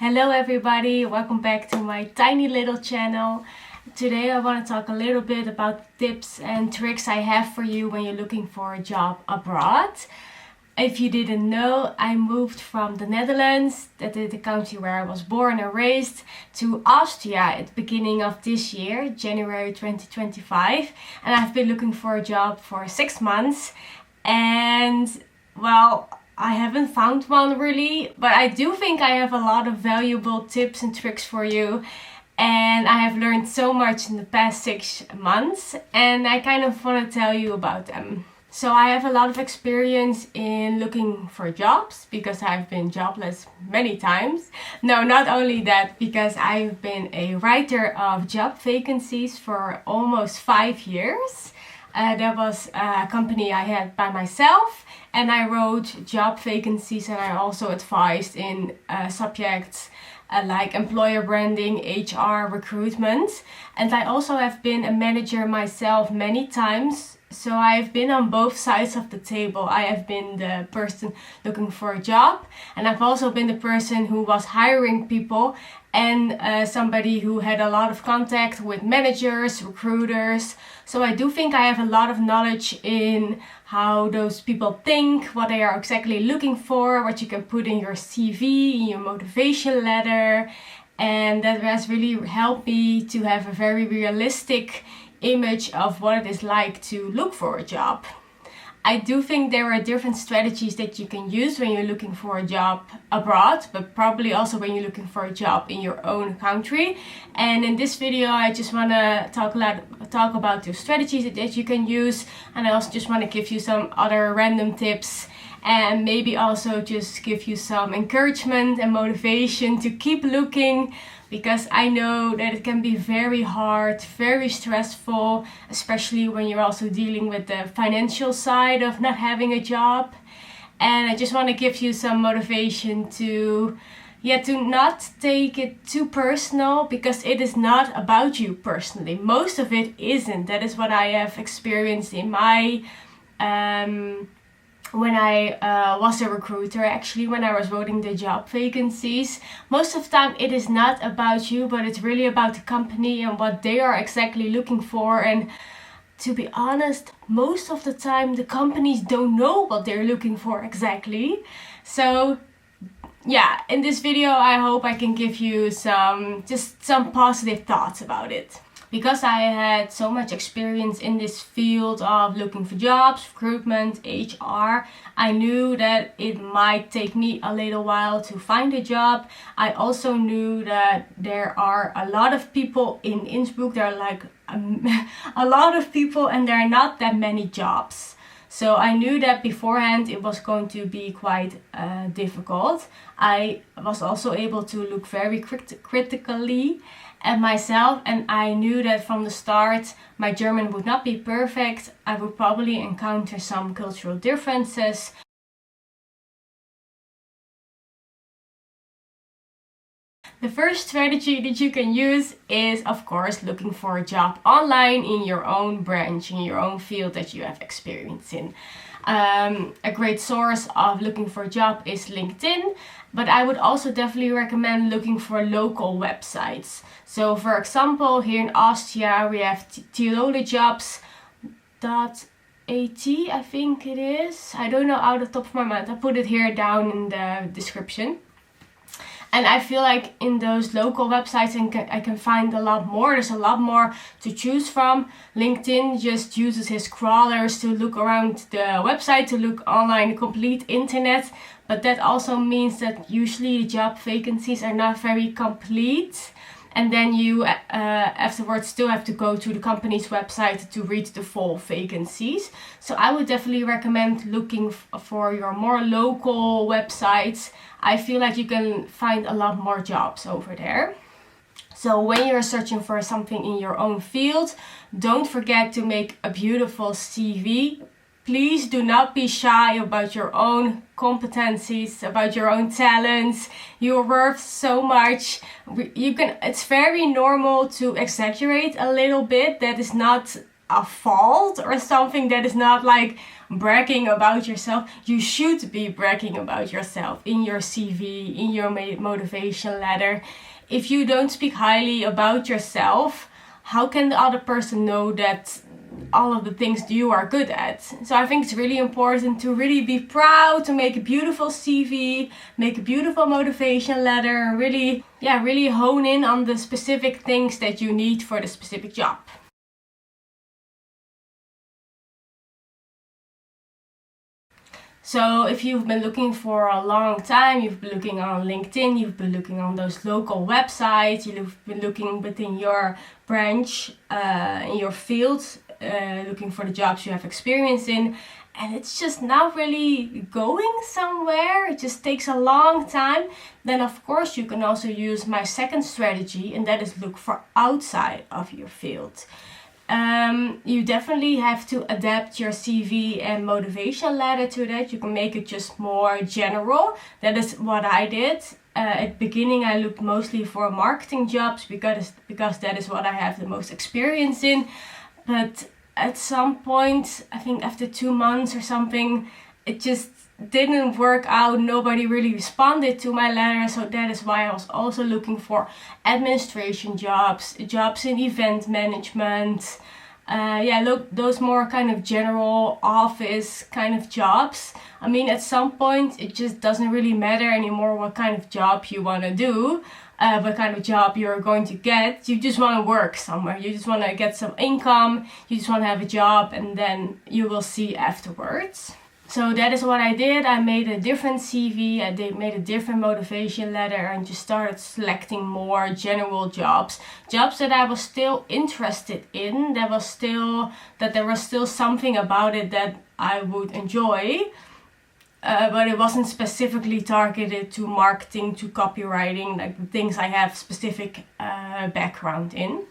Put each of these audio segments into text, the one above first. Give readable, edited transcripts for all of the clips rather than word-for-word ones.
Hello everybody, welcome back to my tiny little channel. Today I want to talk a little bit about tips and tricks I have for you when you're looking for a job abroad. If you didn't know, I moved from the Netherlands, that is the country where I was born and raised, to Austria at the beginning of this year, January 2025. And I've been looking for a job for 6 months and well, I haven't found one really, but I do think I have a lot of valuable tips and tricks for you. And I have learned so much in the past 6 months and I kind of want to tell you about them. So I have a lot of experience in looking for jobs because I've been jobless many times. No, not only that, because I've been a writer of job vacancies for almost 5 years. That was a company I had by myself and I wrote job vacancies and I also advised in subjects like employer branding, HR, recruitment. And I also have been a manager myself many times. So I've been on both sides of the table. I have been the person looking for a job and I've also been the person who was hiring people and somebody who had a lot of contact with managers, recruiters. So I do think I have a lot of knowledge in how those people think, what they are exactly looking for, what you can put in your CV, in your motivation letter. And that has really helped me to have a very realistic image of what it is like to look for a job. I do think there are different strategies that you can use when you're looking for a job abroad, but probably also when you're looking for a job in your own country. And in this video, I just want to talk about the strategies that you can use. And I also just want to give you some other random tips and maybe also just give you some encouragement and motivation to keep looking, because I know that it can be very hard, very stressful, especially when you're also dealing with the financial side of not having a job. And I just want to give you some motivation to not take it too personal, because it is not about you personally. Most of it isn't. That is what I have experienced in my when I was a recruiter, actually, when I was writing the job vacancies. Most of the time it is not about you, but it's really about the company and what they are exactly looking for. And to be honest, most of the time the companies don't know what they're looking for exactly. So yeah, in this video I hope I can give you some positive thoughts about it. Because I had so much experience in this field of looking for jobs, recruitment, HR, I knew that it might take me a little while to find a job. I also knew that there are a lot of people in Innsbruck. There are like a lot of people and there are not that many jobs. So I knew that beforehand it was going to be quite difficult. I was also able to look very critically at myself, and I knew that from the start my German would not be perfect. I would probably encounter some cultural differences. The first strategy that you can use is, of course, looking for a job online in your own branch, in your own field that you have experience in. A great source of looking for a job is LinkedIn, but I would also definitely recommend looking for local websites. So for example, here in Austria we have tirolejobs.at, I think it is. I don't know out of the top of my mind. I put it here down in the description. And I feel like in those local websites I can find a lot more. There's a lot more to choose from. LinkedIn just uses his crawlers to look around the website, to look online, the complete internet. But that also means that usually the job vacancies are not very complete. And then you afterwards still have to go to the company's website to read the full vacancies. So I would definitely recommend looking for your more local websites. I feel like you can find a lot more jobs over there. So when you're searching for something in your own field, don't forget to make a beautiful CV. Please do not be shy about your own competencies, about your own talents. You're worth so much. It's very normal to exaggerate a little bit. That is not a fault or something. That is not like bragging about yourself. You should be bragging about yourself in your CV, in your motivation letter. If you don't speak highly about yourself, how can the other person know that all of the things you are good at? So I think it's really important to really be proud, to make a beautiful CV, make a beautiful motivation letter, and really hone in on the specific things that you need for the specific job. So if you've been looking for a long time, you've been looking on LinkedIn, you've been looking on those local websites, you've been looking within your branch, in your field, looking for the jobs you have experience in, and it's just not really going somewhere, it just takes a long time, then of course you can also use my second strategy, and that is look for outside of your field. You definitely have to adapt your CV and motivation letter to that. You can make it just more general. That is what I did. At the beginning I looked mostly for marketing jobs because that is what I have the most experience in. But at some point, I think after 2 months or something, it just didn't work out. Nobody really responded to my letter, so that is why I was also looking for administration jobs in event management, look, those more kind of general office kind of jobs. I mean, at some point it just doesn't really matter anymore what kind of job you want to do, what kind of job you're going to get. You just want to work somewhere, you just want to get some income, you just want to have a job, and then you will see afterwards. So that is what I did. I made a different CV, made a different motivation letter, and just started selecting more general jobs that I was still interested in, that there was still something about it that I would enjoy, but it wasn't specifically targeted to marketing, to copywriting, like the things I have specific background in.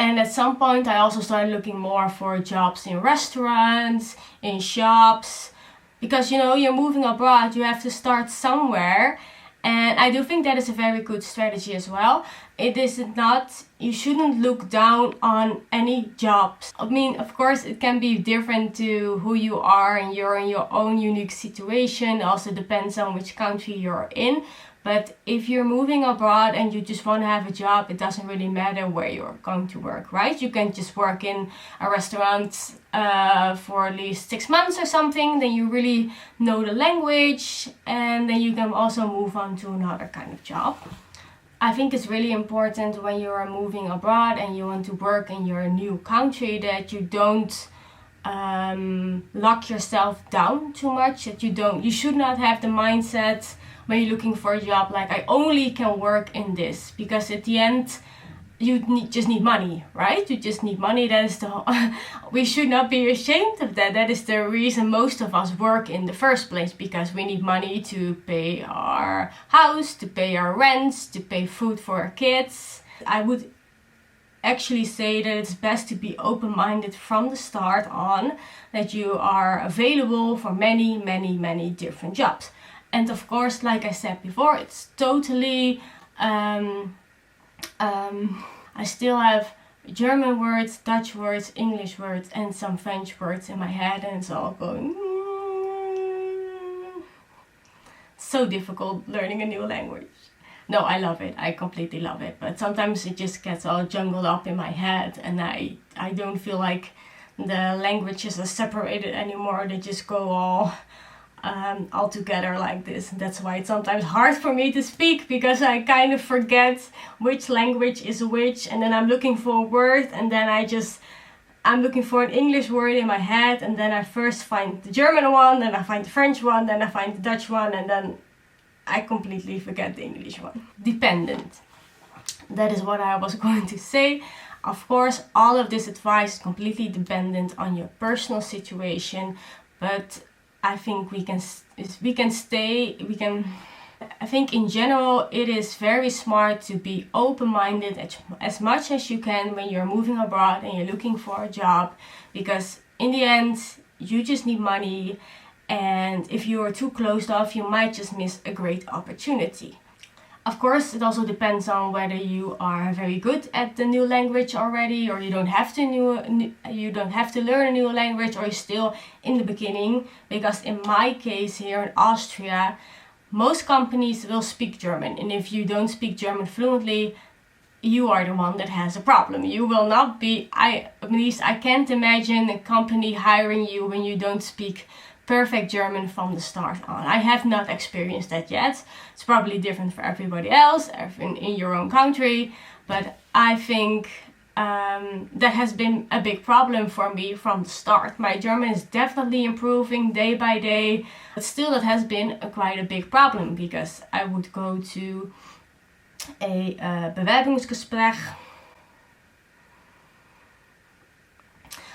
And at some point I also started looking more for jobs in restaurants, in shops, because you're moving abroad, you have to start somewhere. And I do think that is a very good strategy as well. You shouldn't look down on any jobs. I mean, of course, it can be different to who you are, and you're in your own unique situation. It also depends on which country you're in. But if you're moving abroad and you just want to have a job, it doesn't really matter where you're going to work, right? You can just work in a restaurant for at least 6 months or something. Then you really know the language, and then you can also move on to another kind of job. I think it's really important when you are moving abroad and you want to work in your new country that you don't lock yourself down too much. You should not have the mindset when you're looking for a job like, I only can work in this, because at the end you just need money, right? You just need money. That is we should not be ashamed of that. That is the reason most of us work in the first place, because we need money to pay our house, to pay our rents, to pay food for our kids. I would actually say that it's best to be open-minded from the start on, that you are available for many, many, many different jobs. And of course, like I said before, it's totally, I still have German words, Dutch words, English words, and some French words in my head, and it's all going, so difficult learning a new language. No, I love it. I completely love it. But sometimes it just gets all jumbled up in my head, and I don't feel like the languages are separated anymore. They just go all together like this. And that's why it's sometimes hard for me to speak, because I kind of forget which language is which, and then I'm looking for a word, and then I'm looking for an English word in my head, and then I first find the German one, then I find the French one, then I find the Dutch one, and then I completely forget the English one. Dependent. That is what I was going to say. Of course, all of this advice is completely dependent on your personal situation, but I think I think in general it is very smart to be open-minded as much as you can when you're moving abroad and you're looking for a job, because in the end you just need money, and if you are too closed off you might just miss a great opportunity. Of course, it also depends on whether you are very good at the new language already, or you don't have to learn a new language, or you're still in the beginning. Because in my case here in Austria, most companies will speak German, and if you don't speak German fluently, you are the one that has a problem. You will not be, at least I can't imagine a company hiring you when you don't speak perfect German from the start on. I have not experienced that yet. It's probably different for everybody else in your own country, but I think that has been a big problem for me from the start. My German is definitely improving day by day, but still it has been quite a big problem, because I would go to a bewerbungsgesprek.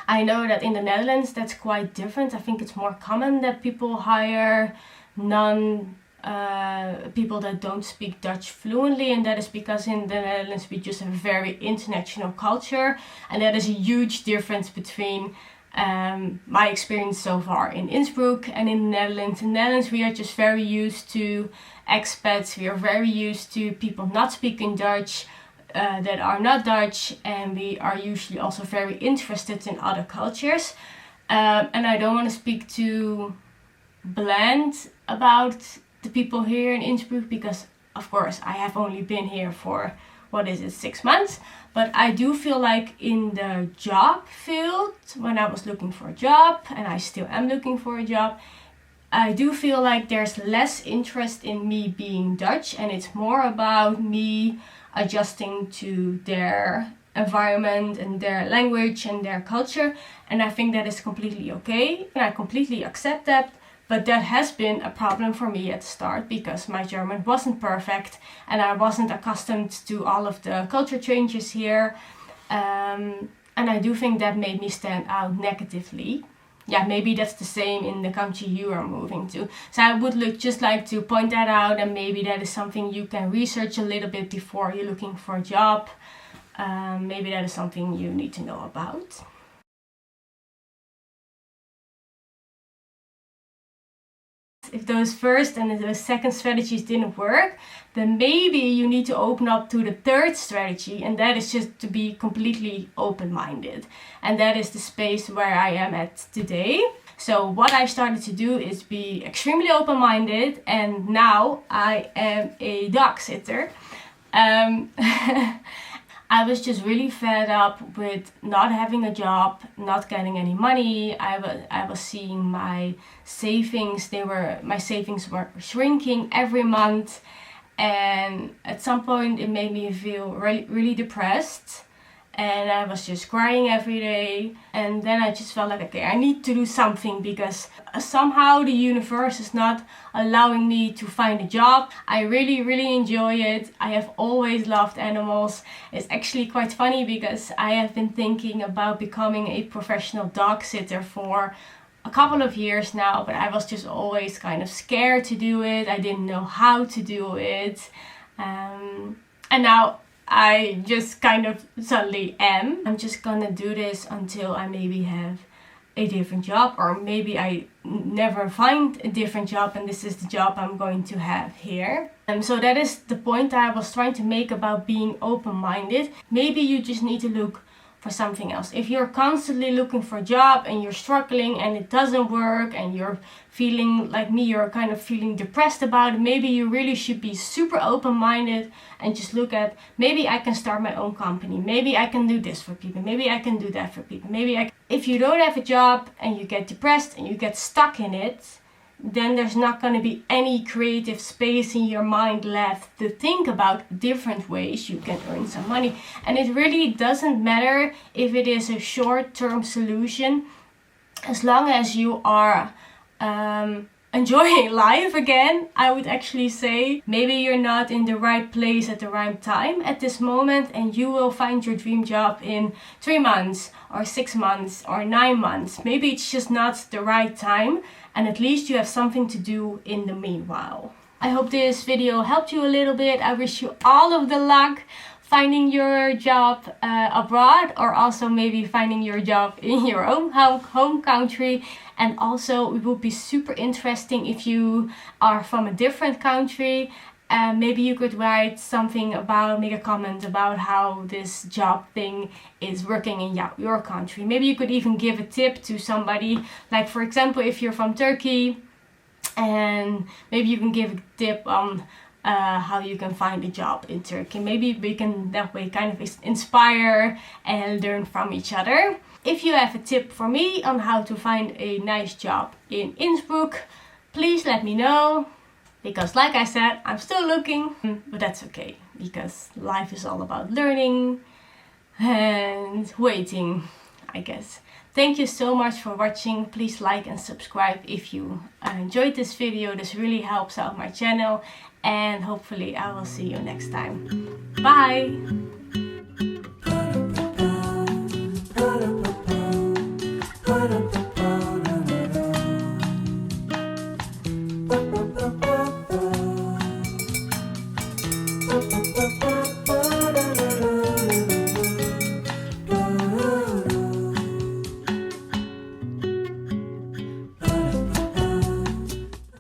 I know that in the Netherlands that's quite different. I think it's more common that people hire people that don't speak Dutch fluently, and that is because in the Netherlands we just have a very international culture, and that is a huge difference between my experience so far in Innsbruck and in the Netherlands. In the Netherlands we are just very used to expats, we are very used to people not speaking Dutch, that are not Dutch, and we are usually also very interested in other cultures. And I don't want to speak too bland about the people here in Innsbruck, because of course I have only been here for 6 months, but I do feel like in the job field, when I was looking for a job, and I still am looking for a job, I do feel like there's less interest in me being Dutch, and it's more about me adjusting to their environment and their language and their culture, and I think that is completely okay, and I completely accept that. But that has been a problem for me at the start, because my German wasn't perfect and I wasn't accustomed to all of the culture changes here, and I do think that made me stand out negatively. Yeah, maybe that's the same in the country you are moving to. So I would just like to point that out, and maybe that is something you can research a little bit before you're looking for a job. Maybe that is something you need to know about. If those first and the second strategies didn't work, then maybe you need to open up to the third strategy, and that is just to be completely open-minded. And that is the space where I am at today. So what I started to do is be extremely open-minded, and now I am a dog sitter. I was just really fed up with not having a job, not getting any money. I was seeing my savings, my savings were shrinking every month, and at some point it made me feel really, really depressed, and I was just crying every day. And then I just felt like, okay, I need to do something, because somehow the universe is not allowing me to find a job. I really, really enjoy it. I have always loved animals. It's actually quite funny, because I have been thinking about becoming a professional dog sitter for a couple of years now, but I was just always kind of scared to do it. I didn't know how to do it. And now I just kind of suddenly am. I'm just gonna do this until I maybe have a different job, or maybe I never find a different job and this is the job I'm going to have here. So that is the point I was trying to make about being open-minded. Maybe you just need to look for something else. If you're constantly looking for a job and you're struggling and it doesn't work, and you're feeling like me, you're kind of feeling depressed about it, maybe you really should be super open-minded and just look at, maybe I can start my own company, maybe I can do this for people, maybe I can do that for people, If you don't have a job and you get depressed and you get stuck in it, then there's not going to be any creative space in your mind left to think about different ways you can earn some money. And it really doesn't matter if it is a short-term solution, as long as you are enjoying life again. I would actually say maybe you're not in the right place at the right time at this moment, and you will find your dream job in 3 months or 6 months or 9 months. Maybe it's just not the right time, and at least you have something to do in the meanwhile. I hope this video helped you a little bit. I wish you all of the luck finding your job abroad, or also maybe finding your job in your own home country. And also it would be super interesting if you are from a different country Maybe you could write something about, make a comment about how this job thing is working in your country. Maybe you could even give a tip to somebody, like for example, if you're from Turkey, and maybe you can give a tip on how you can find a job in Turkey. Maybe we can that way kind of inspire and learn from each other. If you have a tip for me on how to find a nice job in Innsbruck, please let me know. Because like I said, I'm still looking, but that's okay. Because life is all about learning and waiting, I guess. Thank you so much for watching. Please like and subscribe if you enjoyed this video. This really helps out my channel. And hopefully I will see you next time. Bye!